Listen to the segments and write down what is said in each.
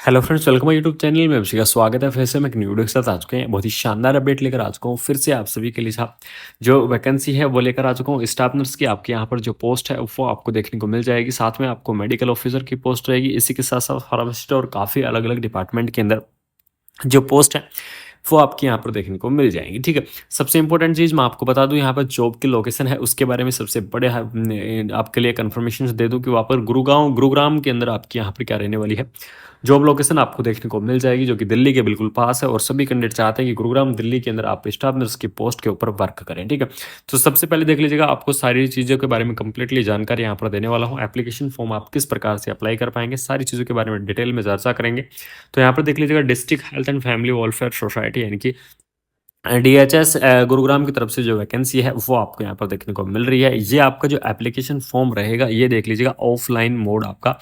Hello friends, welcome my YouTube channel में आपका स्वागत है। फिर से मैं एक न्यू वीडियो के साथ आ चुके हैं। बहुत ही शानदार अपडेट लेकर आ चुका हूँ फिर से आप सभी के लिए। साहब जो वैकेंसी है वो लेकर आ चुका हूँ। स्टाफ नर्स की आपके यहाँ पर जो पोस्ट है वो आपको देखने को मिल जाएगी। साथ में आपको मेडिकल ऑफिसर की पोस्ट रहेगी। इसी के साथ साथ फार्मासिस्ट और काफ़ी अलग अलग डिपार्टमेंट के अंदर जो पोस्ट है वो आपके यहाँ पर देखने को मिल जाएंगी। ठीक है, सबसे इंपॉर्टेंट चीज़ मैं आपको बता दूं, यहाँ पर जॉब की लोकेशन है उसके बारे में सबसे बड़े आपके लिए कंफर्मेशन दे दूं कि वहाँ पर गुरुग्राम के अंदर आपकी यहाँ पर क्या रहने वाली है। जॉब लोकेशन आपको देखने को मिल जाएगी जो कि दिल्ली के बिल्कुल पास है, और सभी कैंडिडेट चाहते हैं कि गुरुग्राम दिल्ली के अंदर आप स्टाफ नर्स की पोस्ट के ऊपर वर्क करें। ठीक है, तो सबसे पहले देख लीजिएगा, आपको सारी चीज़ों के बारे में कंप्लीटली जानकारी यहाँ पर देने वाला हूँ। एप्लीकेशन फॉर्म आप किस प्रकार से अप्लाई कर पाएंगे, सारी चीज़ों के बारे में डिटेल में चर्चा करेंगे। तो यहाँ पर देख लीजिएगा, district health and family welfare society यानी कि डीएचएस गुरुग्राम की तरफ से जो वैकेंसी है वो आपको यहाँ पर देखने को मिल रही है। ये आपका जो एप्लीकेशन फॉर्म रहेगा, ये देख लीजिएगा ऑफलाइन मोड आपका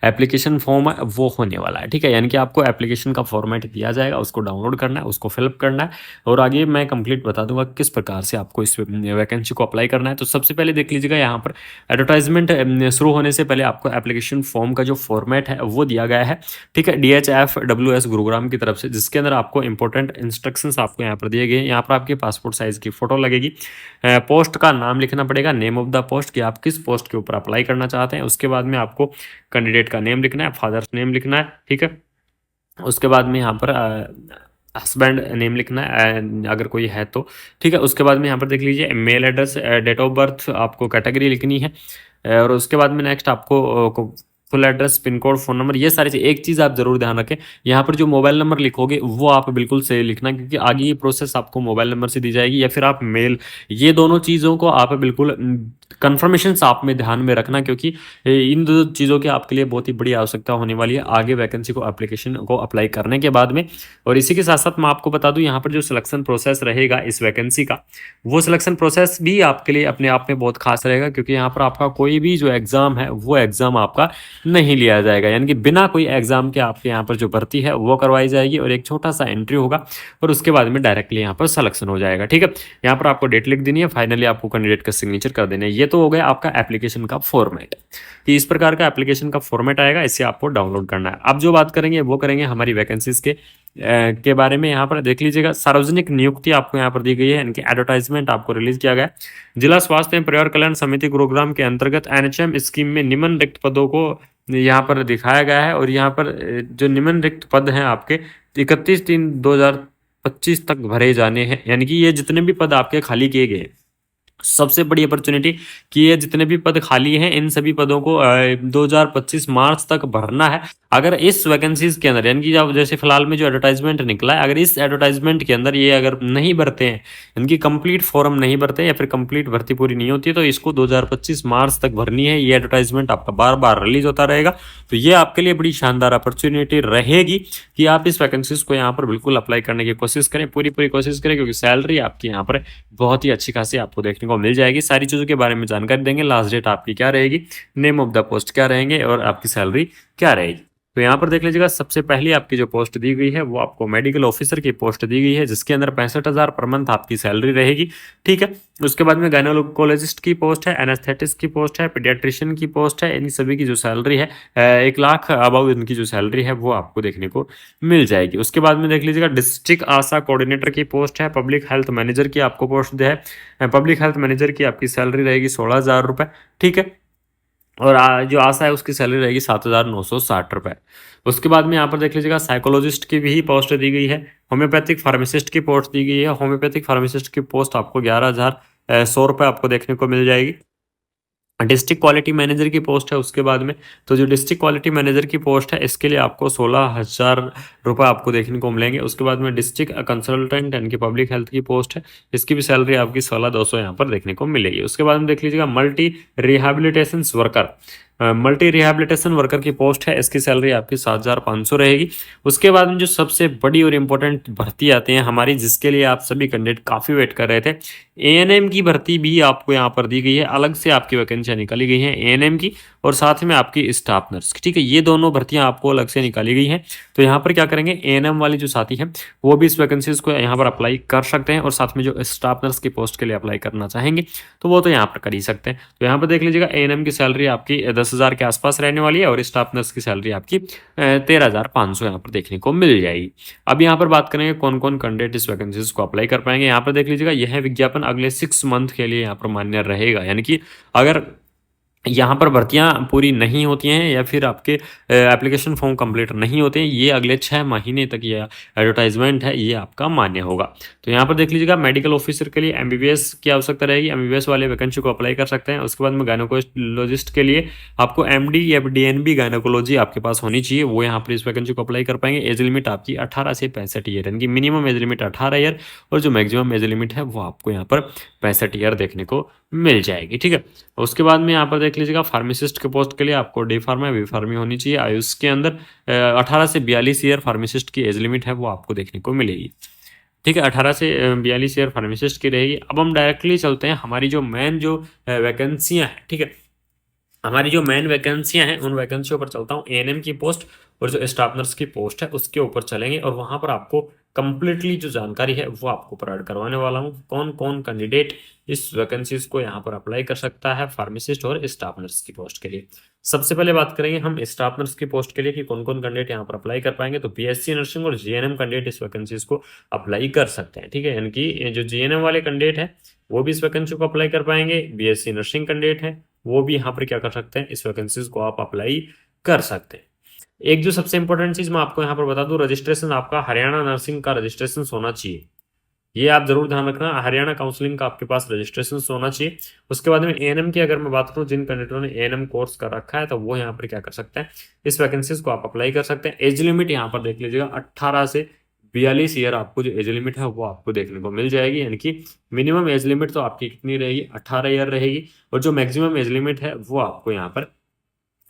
एप्लीकेशन फॉर्म है वो होने वाला है। ठीक है, यानी कि आपको एप्लीकेशन का फॉर्मेट दिया जाएगा, उसको डाउनलोड करना है, उसको फिलअप करना है, और आगे मैं कंप्लीट बता दूंगा किस प्रकार से आपको इस वैकेंसी को अप्लाई करना है। तो सबसे पहले देख लीजिएगा, यहाँ पर एडवर्टाइजमेंट शुरू होने से पहले आपको एप्लीकेशन फॉर्म का जो फॉर्मेट है वो दिया गया है। ठीक है, DHFWS गुरुग्राम की तरफ से, जिसके अंदर आपको इंपॉर्टेंट इंस्ट्रक्शंस आपको यहाँ पर दिए गए हैं। यहाँ पर आपकी पासपोर्ट साइज की फोटो लगेगी। पोस्ट का नाम लिखना पड़ेगा, नेम ऑफ द पोस्ट, कि आप किस पोस्ट के ऊपर अप्लाई करना चाहते हैं। उसके बाद में आपको कैंडिडेट का नेम लिखना है, फादर्स नेम लिखना है। ठीक है, उसके बाद में यहाँ पर हस्बैंड नेम लिखना है अगर कोई है तो। ठीक है, उसके बाद में यहाँ पर देख लीजिए, mail address, date of birth, आपको कैटेगरी लिखनी है। और उसके बाद में नेक्स्ट आपको full address, pin code, phone number, ये सारी चीज़। एक चीज़ आप जरूर ध्यान रखें, यहाँ पर जो मोबाइल नंबर लिखोगे वो आप बिल्कुल सही लिखना, क्योंकि आगे ये प्रोसेस आपको मोबाइल नंबर से दी जाएगी या फिर आप मेल, ये दोनों चीज़ों को आप बिल्कुल कन्फर्मेशन आप में ध्यान में रखना, क्योंकि इन दो चीज़ों की आपके लिए बहुत ही बड़ी आवश्यकता होने वाली है आगे वैकेंसी को एप्लीकेशन को अप्लाई करने के बाद में। और इसी के साथ साथ मैं आपको बता दूं, यहाँ पर जो सिलेक्शन प्रोसेस रहेगा इस वैकेंसी का, वो सिलेक्शन प्रोसेस भी आपके लिए अपने आप में बहुत खास रहेगा, क्योंकि यहाँ पर आपका कोई भी जो एग्ज़ाम है वो एग्ज़ाम आपका नहीं लिया जाएगा, यानी कि बिना कोई एग्ज़ाम के आपके यहाँ पर जो भर्ती है वो करवाई जाएगी, और एक छोटा सा एंट्री होगा और उसके बाद में डायरेक्टली यहाँ पर सिलेक्शन हो जाएगा। ठीक है, यहाँ पर आपको डेट लिख देनी है, फाइनली आपको कैंडिडेट का सिग्नेचर कर देना है। ये तो हो गया आपका एप्लीकेशन का फॉर्मेट, कि इस प्रकार का एप्लीकेशन का फॉर्मेट आएगा, इसे आपको डाउनलोड करना है। अब जो बात करेंगे वो करेंगे हमारी वैकेंसीज के बारे में। यहाँ पर देख लीजिएगा, सार्वजनिक नियुक्ति आपको यहाँ पर दी गई है, इनकी एडवर्टाइजमेंट आपको रिलीज किया गया है। जिला स्वास्थ्य एवं परिवार कल्याण समिति गुरुग्राम के अंतर्गत NHM स्कीम में निम्न रिक्त पदों को यहाँ पर दिखाया गया है, और यहाँ पर जो निम्न रिक्त पद हैं आपके 31/3/2025 तक भरे जाने हैं, यानी कि ये जितने भी पद आपके खाली किए गए, सबसे बड़ी अपॉर्चुनिटी कि ये जितने भी पद खाली हैं इन सभी पदों को 2025 मार्च तक भरना है। अगर इस वैकेंसीज के अंदर, यानी कि जब जैसे फिलहाल में जो एडवर्टाइजमेंट निकला है, अगर इस एडवर्टाइजमेंट के अंदर ये अगर नहीं भरते हैं, इनकी कंप्लीट फॉर्म नहीं भरते हैं, या फिर कंप्लीट भर्ती पूरी नहीं होती है, तो इसको 2025 मार्च तक भरनी है। ये एडवर्टाइजमेंट आपका बार बार रिलीज होता रहेगा। तो ये आपके लिए बड़ी शानदार अपॉर्चुनिटी रहेगी कि आप इस वैकेंसीज को यहाँ पर बिल्कुल अप्लाई करने की कोशिश करें, पूरी कोशिश करें, क्योंकि सैलरी आपकी यहाँ पर बहुत ही अच्छी खासी आपको देखने को मिल जाएगी। सारी चीज़ों के बारे में जानकारी देंगे, लास्ट डेट आपकी क्या रहेगी, नेम ऑफ द पोस्ट क्या रहेंगे, और आपकी सैलरी क्या रहेगी। तो यहाँ पर देख लीजिएगा, सबसे पहले आपकी जो पोस्ट दी गई है वो आपको मेडिकल ऑफिसर की पोस्ट दी गई है, जिसके अंदर 65,000 पर मंथ आपकी सैलरी रहेगी। ठीक है, उसके बाद में गायनोकोलॉजिस्ट की पोस्ट है, एनेस्थेटिस्ट की पोस्ट है, पीडियाट्रिशियन की पोस्ट है। इन सभी की जो सैलरी है 1 लाख अबाउ इनकी जो सैलरी है वो आपको देखने को मिल जाएगी। उसके बाद में देख लीजिएगा, डिस्ट्रिक्ट आशा कोऑर्डिनेटर की पोस्ट है, पब्लिक हेल्थ मैनेजर की आपको पोस्ट है। पब्लिक हेल्थ मैनेजर की आपकी सैलरी रहेगी 16,000 रुपये। ठीक है, और जो आशा है उसकी सैलरी रहेगी 7,960 रुपये। उसके बाद में यहाँ पर देख लीजिएगा, साइकोलॉजिस्ट की भी पोस्ट दी गई है, होम्योपैथिक फार्मासिस्ट की पोस्ट दी गई है। होम्योपैथिक फार्मासिस्ट की पोस्ट आपको 11,100 रुपये आपको देखने को मिल जाएगी। डिस्ट्रिक्ट क्वालिटी मैनेजर की पोस्ट है उसके बाद में, तो जो डिस्ट्रिक्ट क्वालिटी मैनेजर की पोस्ट है इसके लिए आपको 16,000 रुपये आपको देखने को मिलेंगे। उसके बाद में डिस्ट्रिक्ट कंसल्टेंट यानी कि पब्लिक हेल्थ की पोस्ट है, इसकी भी सैलरी आपकी 16,200 यहाँ पर देखने को मिलेगी। उसके बाद में देख लीजिएगा, मल्टी रिहेबिलिटेशन वर्कर की पोस्ट है, इसकी सैलरी आपकी 7,500 रहेगी। उसके बाद में जो सबसे बड़ी और इम्पोर्टेंट भर्ती आती है हमारी, जिसके लिए आप सभी कैंडिडेट काफ़ी वेट कर रहे थे, ANM की भर्ती भी आपको यहाँ पर दी गई है। अलग से आपकी वैकेंसियाँ निकाली गई हैं ANM की, और साथ में आपकी स्टाफ नर्स की, ठीक है। ये दोनों भर्तियां आपको अलग से निकाली गई हैं। तो यहाँ पर क्या करेंगे, एएनएम वाले जो साथी हैं वो भी इस वैकेंसीज को यहाँ पर अप्लाई कर सकते हैं, और साथ में जो स्टाफ नर्स की पोस्ट के लिए अप्लाई करना चाहेंगे तो वो तो यहाँ पर कर ही सकते हैं। तो यहाँ पर देख लीजिएगा, एएनएम की सैलरी आपकी 10,000 के आसपास रहने वाली है, और स्टाफ नर्स की सैलरी आपकी 13,500 यहाँ पर देखने को मिल जाएगी। अब यहाँ पर बात करेंगे कौन कौन कैंडिडेट इस वैकेंसीज को अप्लाई कर पाएंगे। यहाँ पर देख लीजिएगा, यह विज्ञापन अगले 6 मंथ के लिए यहाँ पर मान्य रहेगा, यानी कि अगर यहाँ पर भर्तियां पूरी नहीं होती हैं या फिर आपके एप्लीकेशन फॉर्म कंप्लीट नहीं होते हैं, ये अगले 6 महीने तक ये एडवर्टाइजमेंट है, ये आपका मान्य होगा। तो यहाँ पर देख लीजिएगा, मेडिकल ऑफिसर के लिए एमबीबीएस की आवश्यकता रहेगी, एमबीबीएस वाले वैकेंसी को अप्लाई कर सकते हैं। उसके बाद में गायनोकोलॉजिस्ट के लिए आपको एमडी या डीएनबी गायनोकोलॉजी आपके पास होनी चाहिए, वो यहाँ पर इस वैकेंसी को अप्लाई कर पाएंगे। एज लिमिट आपकी 18 से 65 ईयर, यानी कि मिनिमम एज लिमिट 18 ईयर और जो मैक्सिमम एज लिमिट है वो आपको यहाँ पर 65 ईयर देखने को मिल जाएगी, ठीक है। उसके बाद में यहाँ पर देख लीजिएगा, फार्मासिस्ट के पोस्ट के लिए आपको डी फार्मा बी फार्मी होनी चाहिए। आयुष के अंदर 18 से 42 ईयर फार्मासिस्ट की एज लिमिट है वो आपको देखने को मिलेगी, ठीक है। 18 से 42 ईयर फार्मासिस्ट की रहेगी। अब हम डायरेक्टली चलते हैं हमारी जो मेन जो वैकेंसियाँ हैं, ठीक है, हमारी जो मेन वैकेंसियाँ हैं उन वैकेंसियों पर चलता हूँ। एएनएम की पोस्ट और जो स्टाफ नर्स की पोस्ट है उसके ऊपर चलेंगे, और वहाँ पर आपको कंप्लीटली जो जानकारी है वो आपको प्रोवाइड करवाने वाला हूँ। कौन कौन कैंडिडेट इस वैकेंसीज को यहाँ पर अप्लाई कर सकता है फार्मासिस्ट और स्टाफ नर्स की पोस्ट के लिए। सबसे पहले बात करेंगे हम स्टाफ नर्स की पोस्ट के लिए कि कौन कौन कैंडिडेट यहाँ पर अप्लाई कर पाएंगे। तो बीएससी नर्सिंग और जीएनएम कैंडिडेट इस वैकेंसीज को अप्लाई कर सकते हैं, ठीक है। यानी कि जो जीएनएम वाले कैंडिडेट है वो भी इस वैकेंसी को अप्लाई कर पाएंगे। बीएससी नर्सिंग कैंडिडेट है वो भी यहाँ पर क्या कर सकते हैं, इस वैकेंसीज को आप अप्लाई कर सकते हैं। एक जो सबसे इंपॉर्टेंट चीज मैं आपको यहाँ पर बता दूं, रजिस्ट्रेशन आपका हरियाणा नर्सिंग का रजिस्ट्रेशन होना चाहिए। ये आप जरूर ध्यान रखना, हरियाणा काउंसलिंग का आपके पास रजिस्ट्रेशन होना चाहिए। उसके बाद में एएनएम की अगर मैं बात करूं, जिन कैंडिडेटों ने एएनएम कोर्स कर रखा है तो वो यहाँ पर क्या कर सकते हैं, इस वैकेंसीज को आप अप्लाई कर सकते हैं। एज लिमिट यहाँ पर देख लीजिएगा, 18 से 42 ईयर आपको जो एज लिमिट है वो आपको देखने को मिल जाएगी। यानी कि मिनिमम एज लिमिट तो आपकी कितनी रहेगी, 18 ईयर रहेगी, और जो मैक्सिमम एज लिमिट है वो आपको यहाँ पर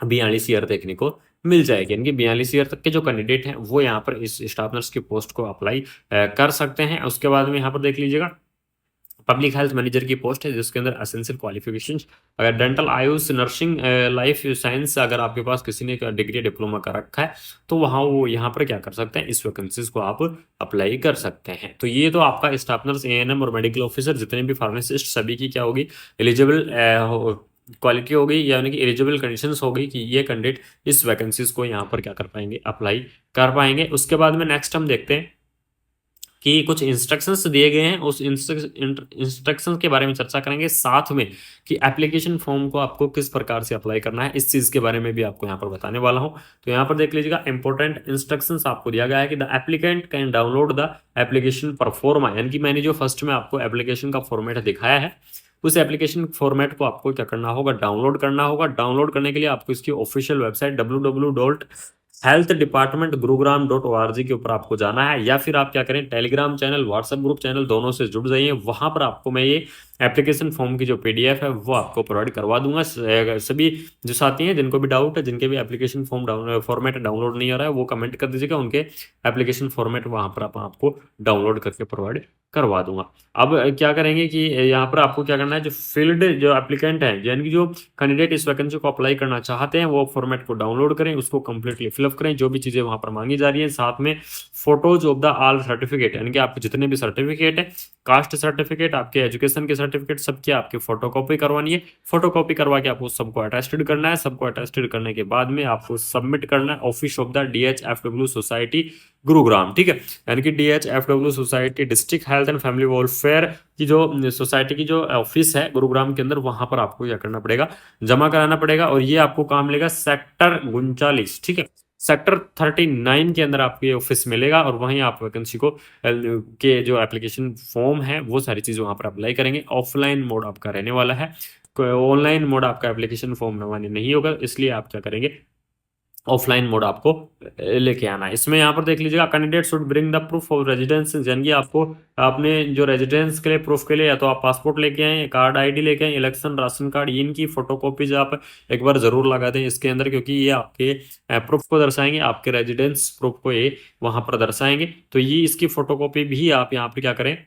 42 ईयर देखने को मिल जाएगी। यानी कि 42 ईयर तक के जो कैंडिडेट हैं वो यहाँ पर इस स्टाफ नर्स की पोस्ट को अप्लाई कर सकते हैं। उसके बाद में यहाँ पर देख लीजिएगा, पब्लिक हेल्थ मैनेजर की पोस्ट है जिसके अंदर एसेंशियल क्वालिफिकेशंस, अगर dental Ayush nursing life science अगर आपके पास किसी ने डिग्री डिप्लोमा कर रखा है तो वहाँ वो यहाँ पर क्या कर सकते हैं, इस वैकेंसीज को आप अप्लाई कर सकते हैं। तो ये तो आपका स्टाफ नर्स, एएनएम और मेडिकल ऑफिसर जितने भी फार्मासिस्ट सभी की क्या होगी, एलिजिबल क्वालिटी हो गई, यानी कि एलिजिबल कंडीशंस हो गई कि ये कैंडिडेट इस वैकेंसीज को यहाँ पर क्या कर पाएंगे, अप्लाई कर पाएंगे। उसके बाद में नेक्स्ट हम देखते हैं कि कुछ इंस्ट्रक्शंस दिए गए हैं, उस इंस्ट्रक्शंस के बारे में चर्चा करेंगे, साथ में कि एप्लीकेशन फॉर्म को आपको किस प्रकार से अप्लाई करना है, इस चीज़ के बारे में भी आपको यहाँ पर बताने वाला हूँ। तो यहाँ पर देख लीजिएगा, इंपॉर्टेंट इंस्ट्रक्शंस आपको दिया गया है कि the applicant can download the application pro forma, यानी कि मैंने जो फर्स्ट में आपको एप्लीकेशन का फॉर्मेट दिखाया है उस एप्लीकेशन फॉर्मेट को आपको क्या करना होगा, डाउनलोड करना होगा। डाउनलोड करने के लिए आपको इसकी ऑफिशियल वेबसाइट www.healthdepartmentgurugram.org के ऊपर आपको जाना है, या फिर आप क्या करें, Telegram channel, WhatsApp group channel दोनों से जुड़ जाइए। वहां पर आपको मैं ये एप्लीकेशन फॉर्म की जो पीडीएफ है वो आपको प्रोवाइड करवा दूंगा। सभी जो साथी हैं जिनको भी डाउट है, जिनके भी एप्लीकेशन फॉर्म फॉर्मेट डाउनलोड नहीं हो रहा है, वो कमेंट कर दीजिएगा, उनके एप्लीकेशन फॉर्मेट वहां पर आपको डाउनलोड करके प्रोवाइड करवा दूंगा। अब क्या करेंगे कि यहाँ पर आपको क्या करना है, जो फील्ड जो एप्लीकेंट है, यानी कि जो कैंडिडेट इस वैकेंसी को अप्लाई करना चाहते हैं, वो फॉर्मेट को डाउनलोड करें, उसको कंप्लीटली फिलअप करें, जो भी चीजें वहां पर मांगी जा रही है, साथ में photos of the all certificate, यानी कि आपके जितने भी सर्टिफिकेट है, कास्ट सर्टिफिकेट, आपके एजुकेशन के सर्टिफिकेट, सबकी आपकी फोटोकॉपी करवानी है। फोटोकॉपी करवा के आपको सबको अटेस्टेड करना है। सबको अटेस्टेड करने के बाद में आपको सबमिट करना है office of the DHFW society Gurugram, ठीक है। यानी कि DHFW society district health and family welfare की जो सोसाइटी की जो ऑफिस है गुरुग्राम के अंदर, वहां पर आपको क्या करना पड़ेगा, जमा कराना पड़ेगा। और ये आपको काम मिलेगा सेक्टर 39, ठीक है, सेक्टर 39 के अंदर आपको ये ऑफिस मिलेगा, और वहीं आप वैकेंसी को के जो एप्लीकेशन फॉर्म है वो सारी चीज़ वहां पर अप्लाई करेंगे। ऑफलाइन मोड आपका रहने वाला है, ऑनलाइन मोड आपका एप्लीकेशन फॉर्म नवाने नहीं होगा, इसलिए आप क्या करेंगे, ऑफलाइन मोड आपको लेके आना है। इसमें यहाँ पर देख लीजिएगा, candidate should bring the proof of residence, यानी कि आपको अपने जो रेजिडेंस के लिए प्रूफ के लिए या तो आप पासपोर्ट लेके आए, कार्ड आईडी लेके आए, इलेक्शन राशन कार्ड, इनकी फोटोकॉपीज आप एक बार जरूर लगा दें इसके अंदर, क्योंकि ये आपके प्रूफ को दर्शाएंगे, आपके रेजिडेंस प्रूफ को ये वहां पर दर्शाएंगे। तो ये इसकी फोटोकॉपी भी आप यहाँ पर क्या करें,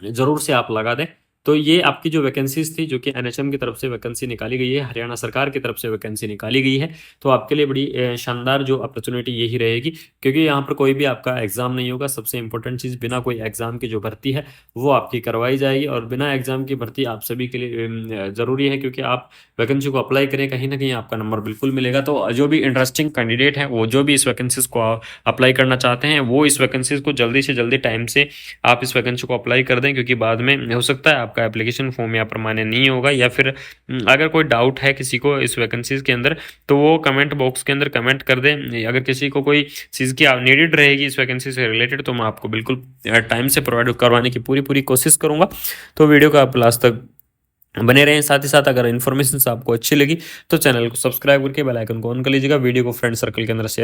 जरूर से आप लगा दें। तो ये आपकी जो वैकेंसीज़ थी जो कि एनएचएम की तरफ से वैकेंसी निकाली गई है, हरियाणा सरकार की तरफ से वैकेंसी निकाली गई है। तो आपके लिए बड़ी शानदार जो अपॉर्चुनिटी यही रहेगी, क्योंकि यहाँ पर कोई भी आपका एग्ज़ाम नहीं होगा। सबसे इम्पोर्टेंट चीज़, बिना कोई एग्ज़ाम की जो भर्ती है वो आपकी करवाई जाएगी, और बिना एग्ज़ाम की भर्ती आप सभी के लिए ज़रूरी है, क्योंकि आप वैकेंसी को अप्लाई करें, कहीं न कहीं आपका नंबर बिल्कुल मिलेगा। तो जो भी इंटरेस्टिंग कैंडिडेट हैं, वो जो भी इस वैकेंसीज़ को अप्लाई करना चाहते हैं, वो इस वैकेंसीज़ को जल्दी से जल्दी टाइम से आप इस वैकेंसी को अप्लाई कर दें, क्योंकि बाद में हो सकता है आपका एप्लीकेशन फॉर्म यहाँ पर मान्य नहीं होगा, या फिर अगर कोई डाउट है किसी को इस वैकेंसीज़ के अंदर, तो वो कमेंट बॉक्स के अंदर कमेंट कर दें। अगर किसी को कोई चीज़ की नीडेड रहेगी इस वैकेंसी से रिलेटेड, तो मैं आपको बिल्कुल टाइम से प्रोवाइड करवाने की पूरी कोशिश करूँगा। तो वीडियो को आप लास्ट तक बने रहें। साथ ही साथ अगर इन्फॉर्मेशन आपको अच्छी लगी तो चैनल को सब्सक्राइब करके बेल आइकन को ऑन कर लीजिएगा। वीडियो को फ्रेंड सर्कल के अंदर शेयर